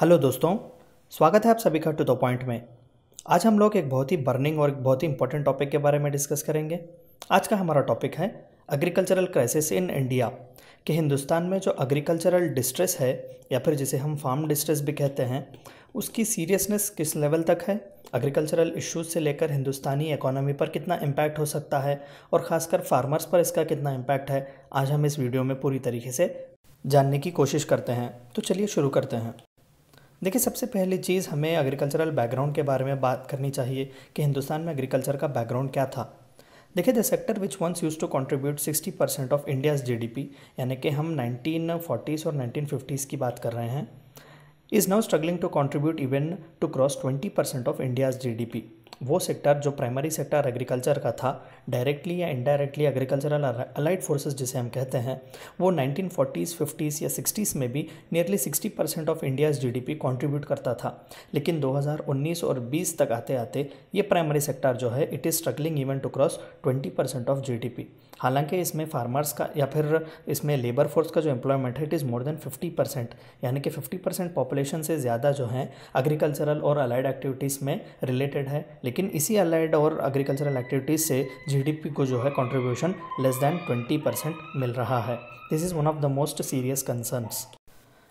Hello दोस्तों, स्वागत है आप सभी का टू द पॉइंट में। आज हम लोग एक बहुत ही बर्निंग और एक बहुत ही इंपॉर्टेंट टॉपिक के बारे में डिस्कस करेंगे। आज का हमारा टॉपिक है एग्रीकल्चरल क्राइसिस इन इंडिया, कि हिंदुस्तान में जो एग्रीकल्चरल डिस्ट्रेस है या फिर जिसे हम फार्म डिस्ट्रेस भी कहते हैं, उसकी सीरियसनेस किस लेवल तक है, एग्रीकल्चरल इश्यूज से लेकर हिंदुस्तानी इकोनॉमी पर कितना इम्पैक्ट हो सकता है और ख़ासकर फार्मर्स पर इसका कितना इम्पैक्ट है, आज हम इस वीडियो में पूरी तरीके से जानने की कोशिश करते हैं। तो चलिए शुरू करते हैं। देखिए, सबसे पहली चीज़ हमें एग्रीकल्चरल बैकग्राउंड के बारे में बात करनी चाहिए कि हिंदुस्तान में एग्रीकल्चर का बैकग्राउंड क्या था। देखिए, the sector which once use to contribute 60% of India's GDP, यानी कि हम 1940s और 1950s की बात कर रहे हैं, is now struggling to contribute even to cross 20% of India's GDP. वो सेक्टर जो प्राइमरी सेक्टर एग्रीकल्चर का था, डायरेक्टली या इनडायरेक्टली एग्रीकल्चरल अलाइड फोर्सेस जिसे हम कहते हैं, वो 1940s, 50s या 60s में भी nearly 60% of India's GDP contribute करता था। लेकिन 2019 और 20 तक आते आते ये प्राइमरी सेक्टर जो है, it is struggling even to cross 20% of GDP. हालांकि इसमें फार्मर्स का या फिर इसमें लेबर फोर्स का जो एम्प्लॉयमेंट है, इट इज़ मोर देन 50%, यानी कि 50% पॉपुलेशन से ज़्यादा जो है एग्रीकल्चरल और अलाइड एक्टिविटीज़ में रिलेटेड है। लेकिन इसी अलाइड और एग्रीकल्चरल एक्टिविटीज़ से जीडीपी को जो है कंट्रीब्यूशन लेस दैन 20% मिल रहा है। This is one of the most serious concerns.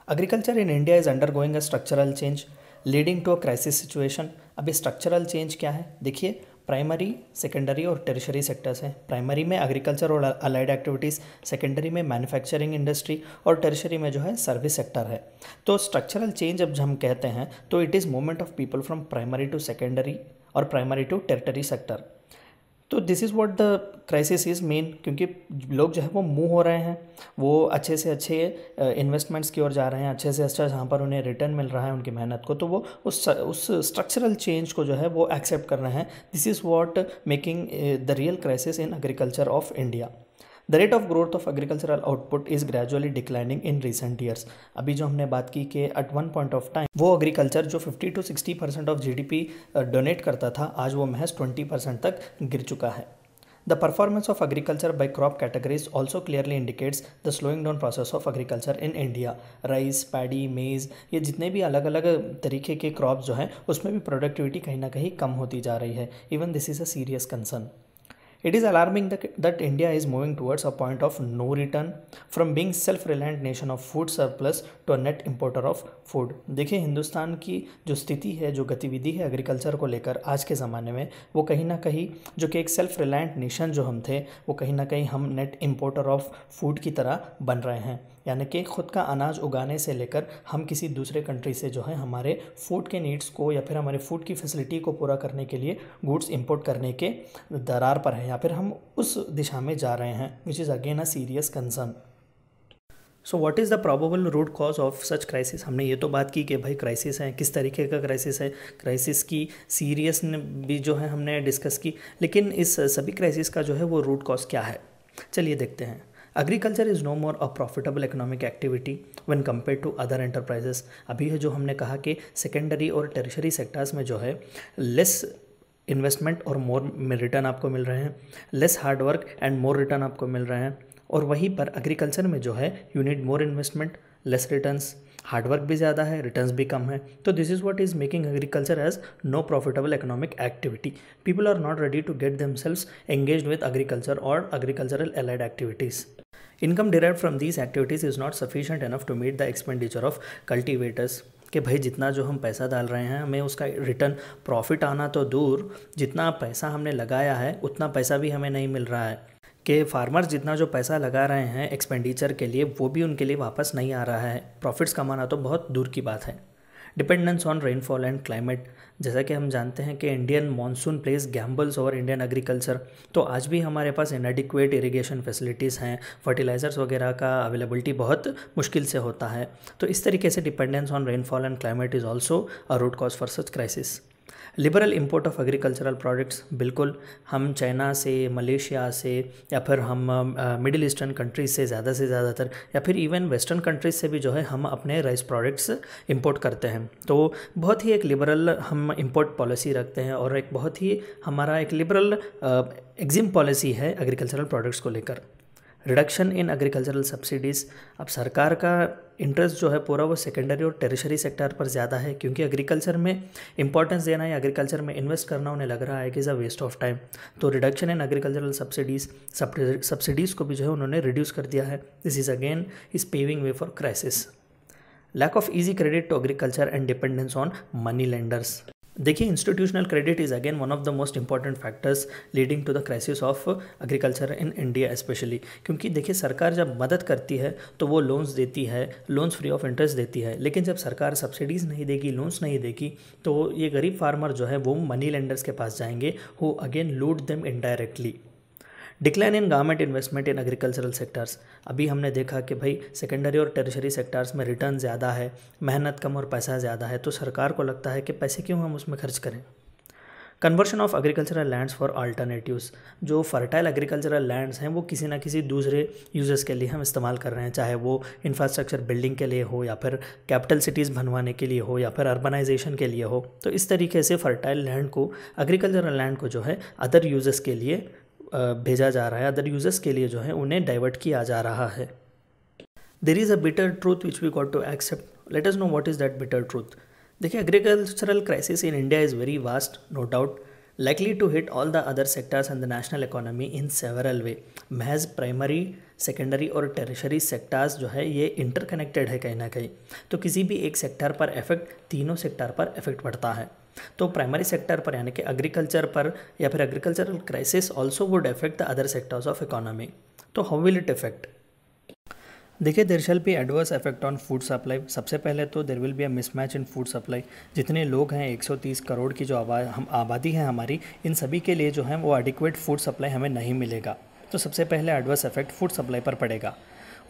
Agriculture in India is undergoing a structural change leading to a crisis situation. अब स्ट्रक्चरल चेंज क्या है? देखिए, प्राइमरी, सेकेंडरी और टेरिशरी सेक्टर्स हैं। प्राइमरी में एग्रीकल्चर और अलाइड एक्टिविटीज़, सेकेंडरी में manufacturing industry और टेरिशरी में जो है सर्विस सेक्टर है। तो स्ट्रक्चरल चेंज जब हम कहते हैं तो it is movement of people from primary to secondary और प्राइमरी टू टेरिटरी सेक्टर। तो this is what the crisis is main, क्योंकि लोग जो है वो मूव हो रहे हैं, वो अच्छे से अच्छे इन्वेस्टमेंट्स की ओर जा रहे हैं, अच्छे से अच्छा जहाँ पर उन्हें रिटर्न मिल रहा है उनकी मेहनत को, तो वो उस स्ट्रक्चरल चेंज को जो है वो एक्सेप्ट कर रहे हैं। This is what making the real crisis in agriculture of India. The rate of growth of agricultural output is gradually declining in recent years. अभी जो हमने बात की कि at one point of time वो एग्रीकल्चर जो 50 to 60% ऑफ जीडीपी डोनेट करता था, आज वो महज 20% तक गिर चुका है। The performance of agriculture by crop categories also clearly indicates the slowing down process of agriculture in India. Rice, paddy, मेज़, ये जितने भी अलग अलग तरीके के क्रॉप्स जो हैं, उसमें भी प्रोडक्टिविटी कहीं ना कहीं कम होती जा रही है। Even this is a serious concern. It is alarming that India is moving towards a point of no return from being self-reliant nation of food surplus to a net importer of food. देखिए, हिंदुस्तान की जो स्थिति है, जो गतिविधि है agriculture को लेकर आज के ज़माने में, वो कहीं ना कहीं जो कि एक सेल्फ रिलायंट नेशन जो हम थे, वो कहीं ना कहीं हम नेट इम्पोर्टर ऑफ फूड की तरह बन रहे हैं। यानी कि ख़ुद का अनाज उगाने से लेकर हम किसी दूसरे कंट्री से जो है हमारे फूड के नीड्स को या फिर हमारे फूड की फैसिलिटी को पूरा करने के लिए गुड्स इंपोर्ट करने के दरार पर है, या फिर हम उस दिशा में जा रहे हैं, which is again a serious concern. So what is the probable root cause of such crisis. हमने ये तो बात की कि भाई क्राइसिस है, किस तरीके का क्राइसिस है, क्राइसिस की सीरियस भी जो है हमने डिस्कस की, लेकिन इस सभी क्राइसिस का जो है वो रूट कॉज क्या है, चलिए देखते हैं। Agriculture is no more a profitable economic activity when compare to other enterprises. अभी है जो हमने कहा कि सेकेंडरी और टेरिशरी सेक्टर्स में जो है लेस इन्वेस्टमेंट और मोर रिटर्न आपको मिल रहे हैं, less hard work and more return आपको मिल रहे हैं। और वहीं पर एग्रीकल्चर में जो है you need more investment, less returns, hard work भी ज़्यादा है, रिटर्न्स भी कम है। तो this is what is making agriculture as no profitable economic activity. People are not ready to get themselves engaged with agriculture और agricultural allied activities. Income derived from these activities is not sufficient enough to meet the expenditure of cultivators. कि भाई जितना जो हम पैसा डाल रहे हैं, हमें उसका रिटर्न प्रॉफिट आना तो दूर, जितना पैसा हमने लगाया है उतना पैसा भी हमें नहीं मिल रहा है। कि फार्मर्स जितना जो पैसा लगा रहे हैं एक्सपेंडिचर के लिए, वो भी उनके लिए वापस नहीं आ रहा है। प्रॉफिट्स कमाना तो बहुत दूर की बात है। Dependence on rainfall and climate, जैसा कि हम जानते हैं कि Indian monsoon place gambles over Indian agriculture. तो आज भी हमारे पास इनएडिक्वेट इरिगेशन फैसिलिटीज़ हैं, फर्टिलाइजर्स वगैरह का अवेलेबिलिटी बहुत मुश्किल से होता है। तो इस तरीके से dependence on rainfall and climate is also a root cause for such crisis. Liberal import of agricultural products, बिल्कुल हम चाइना से, मलेशिया से, या फिर हम मिडिल ईस्टर्न कंट्रीज से ज़्यादातर, या फिर इवन वेस्टर्न कंट्रीज से भी जो है हम अपने राइस प्रोडक्ट्स इंपोर्ट करते हैं। तो बहुत ही एक लिबरल हम इंपोर्ट पॉलिसी रखते हैं और एक बहुत ही हमारा एक लिबरल एग्जिम पॉलिसी है एग्रीकल्चरल प्रोडक्ट्स को लेकर। Reduction in agricultural subsidies. अब सरकार का इंटरेस्ट जो है पूरा वो सेकेंडरी और टेरिशरी सेक्टर पर ज़्यादा है, क्योंकि एग्रीकल्चर में इंपॉर्टेंस देना या एग्रीकल्चर में इन्वेस्ट करना उन्हें लग रहा है कि is a waste of time. तो रिडक्शन इन एग्रीकल्चरल सब्सिडीज़ को भी जो है उन्होंने रिड्यूस कर दिया है। This is again is paving way for crisis. Lack of easy credit to agriculture and dependence on money lenders. देखिए, institutional credit is again one of the most important factors leading to the crisis of agriculture in India specially. क्योंकि देखिए, सरकार जब मदद करती है तो वो लोन्स देती है, लोन्स फ्री ऑफ इंटरेस्ट देती है, लेकिन जब सरकार सब्सिडीज़ नहीं देगी, लोन्स नहीं देगी, तो ये गरीब फार्मर जो है वो मनी लेंडर्स के पास जाएंगे, हु अगेन लूट them indirectly. Decline in government investment in agricultural sectors. अभी हमने देखा कि भाई सेकेंडरी और टेरिशरी सेक्टर्स में रिटर्न ज़्यादा है, मेहनत कम और पैसा ज़्यादा है, तो सरकार को लगता है कि पैसे क्यों हम उसमें खर्च करें। Conversion of agricultural lands for alternatives. जो फर्टाइल एग्रीकल्चरल लैंड्स हैं वो किसी ना किसी दूसरे यूजेस के लिए हम इस्तेमाल कर रहे हैं, चाहे वो इंफ्रास्ट्रक्चर बिल्डिंग के लिए हो, या फिर कैपिटल सिटीज़ बनवाने के लिए हो, या फिर अर्बनाइजेशन के लिए हो। तो इस तरीके से फर्टाइल लैंड को, एग्रीकल्चरल लैंड को जो है अदर यूजेस के लिए भेजा जा रहा है, अदर यूजर्स के लिए जो है उन्हें डाइवर्ट किया जा रहा है। There is a bitter truth which we got to accept. Let us know what is that bitter truth. देखिए, agricultural crisis in India is very vast, no doubt, likely to hit all the other sectors and the national economy in several way। महज primary, secondary और tertiary sectors जो है ये interconnected है कहीं ना कहीं, तो किसी भी एक सेक्टर पर इफेक्ट तीनों सेक्टर पर इफेक्ट पड़ता है। तो प्राइमरी सेक्टर पर यानी कि एग्रीकल्चर पर, या फिर agricultural crisis also would affect the other sectors of economy. तो हाउ विल इट इफेक्ट? देखिए, there shall be adverse effect on food supply. सबसे पहले तो there will be a mismatch in food supply. जितने लोग हैं 130 करोड़ की जो आबादी है हमारी, इन सभी के लिए जो है वो एडिक्वेट फूड सप्लाई हमें नहीं मिलेगा। तो सबसे पहले एडवर्स इफेक्ट फूड सप्लाई पर पड़ेगा।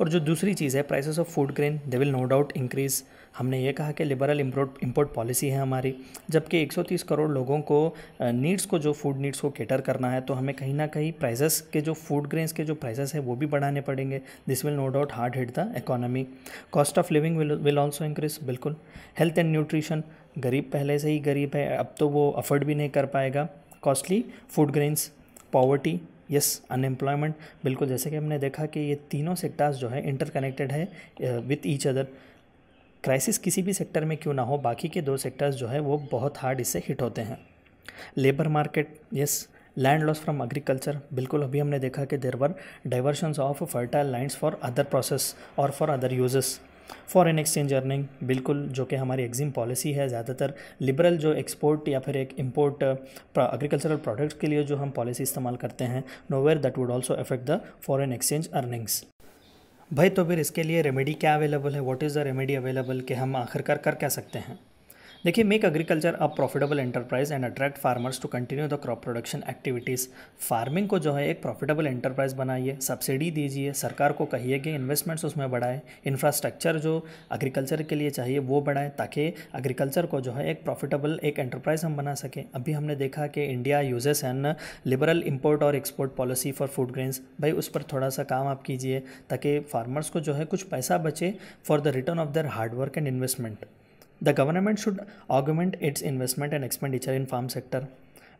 और जो दूसरी चीज़ है, prices of food grain they will no doubt increase. हमने ये कहा कि लिबरल इंपोर्ट पॉलिसी है हमारी, जबकि 130 करोड़ लोगों को नीड्स को, जो फूड नीड्स को कैटर करना है, तो हमें कहीं ना कहीं प्राइसेस के, जो फूड ग्रेन्स के जो प्राइसेस है वो भी बढ़ाने पड़ेंगे। This will no doubt hard hit the economy. Cost of living will also increase, बिल्कुल। हेल्थ एंड न्यूट्रिशन, गरीब पहले से ही गरीब है, अब तो वो अफोर्ड भी नहीं कर पाएगा costly food grains. Poverty, yes, unemployment, बिल्कुल। जैसे कि हमने देखा कि ये तीनों सेक्टर्स जो है इंटरकनेक्टेड है विथ ईच अदर। क्राइसिस किसी भी सेक्टर में क्यों ना हो, बाकी के दो सेक्टर्स जो है वो बहुत हार्ड इससे हिट होते हैं। Labour market, yes. Land loss from agriculture, बिल्कुल। अभी हमने देखा कि there were diversions of fertile lands for other process और for other uses. Foreign exchange earning, बिल्कुल, जो कि हमारी एग्जिम पॉलिसी है, ज़्यादातर लिबरल जो एक्सपोर्ट या फिर एक इम्पोर्ट एग्रीकल्चरल प्रोडक्ट्स के लिए जो हम पॉलिसी इस्तेमाल करते हैं, nowhere that would also affect the foreign exchange earnings. भाई, तो फिर इसके लिए रेमेडी क्या अवेलेबल है? What is the remedy available, कि हम आखिरकार कर क्या सकते हैं? देखिए, make agriculture a profitable enterprise and attract farmers to continue the crop production activities. Farming को जो है एक प्रॉफिटेबल एंटरप्राइज बनाइए, सब्सिडी दीजिए, सरकार को कहिए कि इन्वेस्टमेंट्स उसमें बढ़ाए, इंफ्रास्ट्रक्चर जो एग्रीकल्चर के लिए चाहिए वो बढ़ाएं, ताकि एग्रीकल्चर को जो है एक प्रॉफिटेबल एक एंटरप्राइज हम बना सकें। अभी हमने देखा कि India uses an liberal import और export policy for food grains. भाई, उस पर थोड़ा सा काम आप कीजिए, ताकि फार्मर्स को जो है कुछ पैसा बचे for the return of their hard work and investment. The government should augment its investment and expenditure in farm sector.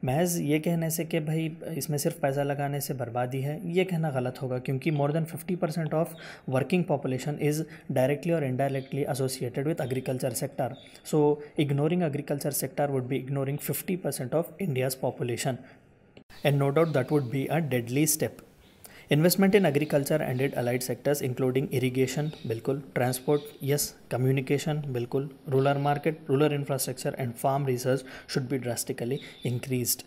महज ये कहने से कि भाई इसमें सिर्फ पैसा लगाने से बर्बादी है, ये कहना गलत होगा, क्योंकि more than 50% of working population is directly और indirectly associated with agriculture sector. So ignoring agriculture sector would be ignoring 50% of India's population, and no doubt that would be a deadly step. Investment in agriculture and it allied sectors including irrigation, बिल्कुल, transport, yes, communication, बिल्कुल, rural market, rural infrastructure and farm research should be drastically increased.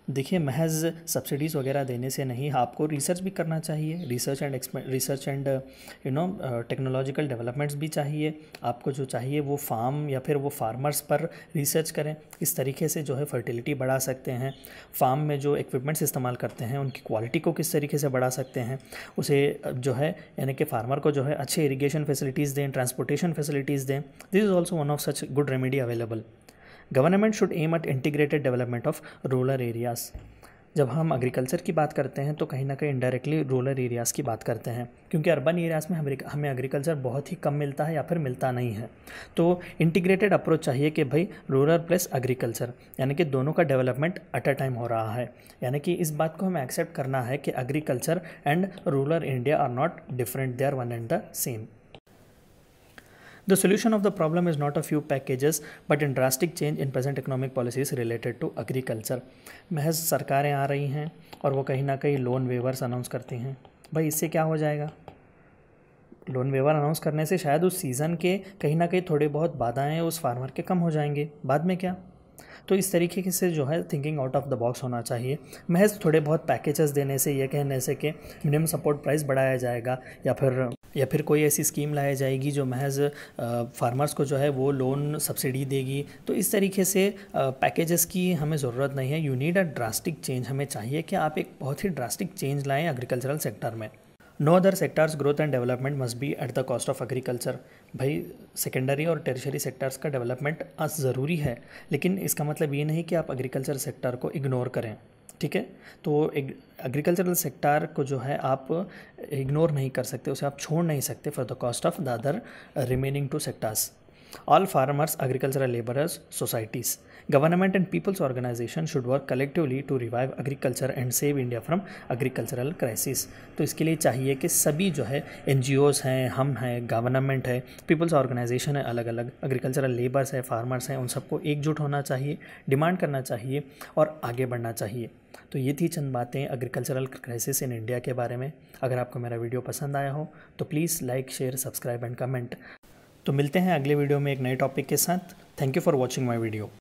देखिए, महज subsidies वगैरह देने से नहीं, आपको research भी करना चाहिए, रिसर्च एंड टेक्नोलॉजिकल डेवलपमेंट्स भी चाहिए। आपको जो चाहिए वो फार्म या फिर वो फार्मर्स पर रिसर्च करें, इस तरीके से जो है फर्टिलिटी बढ़ा सकते हैं। फार्म में जो इक्विपमेंट्स इस्तेमाल करते हैं उनकी क्वालिटी को किस तरीके से बढ़ा सकते हैं, उसे जो है यानी कि फार्मर को जो है अच्छे इरीगेशन फैसिलिटीज़ दें, ट्रांसपोर्टेशन फैसिलिटीज़ दें। This is also one of such good remedy available. Government should aim at integrated development of rural areas. जब हम एग्रीकल्चर की बात करते हैं तो कहीं ना कहीं इनडायरेक्टली रूरल एरियाज़ की बात करते हैं, क्योंकि अर्बन एरियाज़ में हमें एग्रीकल्चर बहुत ही कम मिलता है या फिर मिलता नहीं है। तो इंटीग्रेटेड अप्रोच चाहिए कि भाई रूरल प्लस एग्रीकल्चर, यानी कि दोनों का डेवलपमेंट एट अ टाइम हो रहा है। यानी कि इस बात को हमें एक्सेप्ट करना है कि agriculture and rural India are not different, they are one and the same. The solution of the problem is not a few packages but in drastic change in present economic policies related to agriculture। महज सरकारें आ रही हैं और वो कहीं ना कहीं loan weavers announce करती हैं। भाई इससे क्या हो जाएगा? लोन वेवर अनाउंस करने से शायद उस सीज़न के कहीं ना कहीं थोड़े बहुत बाधाएं उस फार्मर के कम हो जाएंगे, बाद में क्या? तो इस तरीके से जो है thinking out of the box होना चाहिए। महज थोड़े बहुत पैकेजेस देने से, ये कहने से कि मिनिमम सपोर्ट प्राइस बढ़ाया जाएगा या फिर कोई ऐसी स्कीम लाई जाएगी जो महज फार्मर्स को जो है वो लोन सब्सिडी देगी, तो इस तरीके से पैकेजेस की हमें ज़रूरत नहीं है। You need a drastic change. हमें चाहिए कि आप एक बहुत ही ड्रास्टिक चेंज लाएँ एग्रीकल्चरल सेक्टर में। No other sectors growth and development must be at the cost of agriculture. भाई सेकेंडरी और टेरिशरी सेक्टर्स का डेवलपमेंट ज़रूरी है, लेकिन इसका मतलब ये नहीं कि आप एग्रीकल्चर सेक्टर को इग्नोर करें, ठीक है? तो एग्रीकल्चरल सेक्टर को जो है आप इग्नोर नहीं कर सकते, उसे आप छोड़ नहीं सकते for the cost of the other remaining to sectors. All farmers, agricultural laborers, societies, government and people's organization should work collectively to revive agriculture and save India from agricultural crisis। तो इसके लिए चाहिए कि सभी जो है NGOs हैं, हम हैं, गवर्नमेंट है, पीपल्स ऑर्गेनाइजेशन है, अलग अलग एग्रीकल्चरल लेबर्स है, फार्मर्स हैं, उन सबको एकजुट होना चाहिए, डिमांड करना चाहिए और आगे बढ़ना चाहिए। तो ये थी चंद बातें एग्रीकल्चरल क्राइसिस इन इंडिया के बारे में। अगर आपको मेरा वीडियो पसंद आया हो तो please like, share, subscribe and comment. तो मिलते हैं अगले वीडियो में एक नए टॉपिक के साथ। Thank you for watching my video.